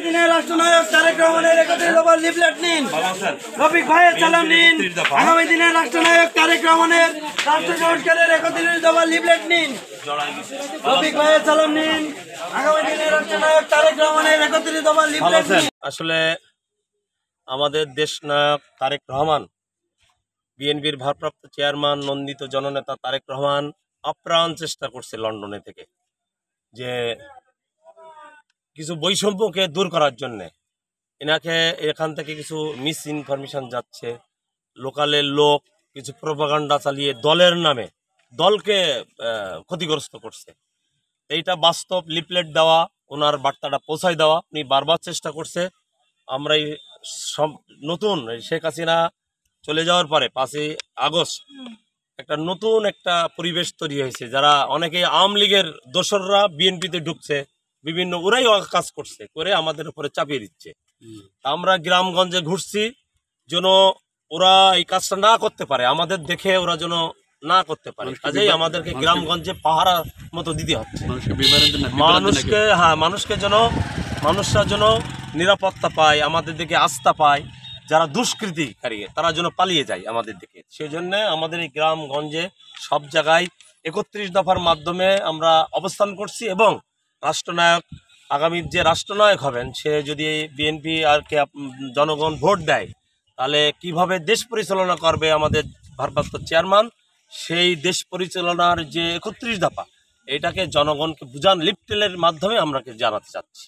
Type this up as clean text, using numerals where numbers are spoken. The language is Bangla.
দিনের রাষ্ট্রনায়ক তারেক রহমানের 31 দফার লিফলেট নিন। রফিক ভাইয়ের সালাম নিন। আগামী দিনের রাষ্ট্রনায়ক তারেক রহমানের রাষ্ট্র সংস্কারের 31 দফার লিফলেট নিন। রফিক ভাইয়ের সালাম নিন। আগামী দিনের রাষ্ট্রনায়ক তারেক রহমানের 31 দফার লিফলেট নিন। আসলে আমাদের দেশ নায়ক তারেক রহমান, বিএনপির ভারপ্রাপ্ত চেয়ারম্যান নন্দিত জননেতা তারেক রহমান আপ্রাণ চেষ্টা করছে লন্ডনে থেকে যে কিছু বৈষম্যকে দূর করার জন্যে। এনাকে এখান থেকে কিছু মিস ইনফরমেশন যাচ্ছে, লোকালের লোক কিছু প্রোপাগান্ডা চালিয়ে দলের নামে দলকে ক্ষতিগ্রস্ত করছে। এইটা বাস্তব লিফলেট দেওয়া, ওনার বার্তাটা পৌঁছায় দেওয়া উনি বারবার চেষ্টা করছে। আমরা এই নতুন শেখ হাসিনা চলে যাওয়ার পরে 5ই আগস্ট একটা নতুন একটা পরিবেশ তৈরি হয়েছে, যারা অনেকে আওয়ামী লীগের দোসররা বিএনপিতে ঢুকছে, বিভিন্ন ওরাই কাজ করছে করে আমাদের উপরে চাপিয়ে দিচ্ছে। আমরা গ্রামগঞ্জে ঘুরছি যেন ওরা এই কাজটা না করতে পারে, আমাদের দেখে ওরা যেন না করতে পারে, কাজেই আমাদেরকে গ্রামগঞ্জে পাহারা মতো দিতে হচ্ছে মানুষরা যেন নিরাপত্তা পায়, আমাদের দিকে আস্থা পায়, যারা দুষ্কৃতিকারী তারা যেন পালিয়ে যায় আমাদের দিকে। সেই জন্য আমাদের এই গ্রামগঞ্জে সব জায়গায় 31 দফার মাধ্যমে আমরা অবস্থান করছি এবং রাষ্ট্রনায়ক আগামীর যে রাষ্ট্রনায়ক হবেন সে যদি বিএনপি আর কে জনগণ ভোট দেয় তাহলে কিভাবে দেশ পরিচালনা করবে আমাদের ভারপ্রাপ্ত চেয়ারম্যান, সেই দেশ পরিচালনার যে 31 দফা এটাকে জনগণকে বুঝান লিফলেটের মাধ্যমে আমরা জানাতে চাচ্ছি।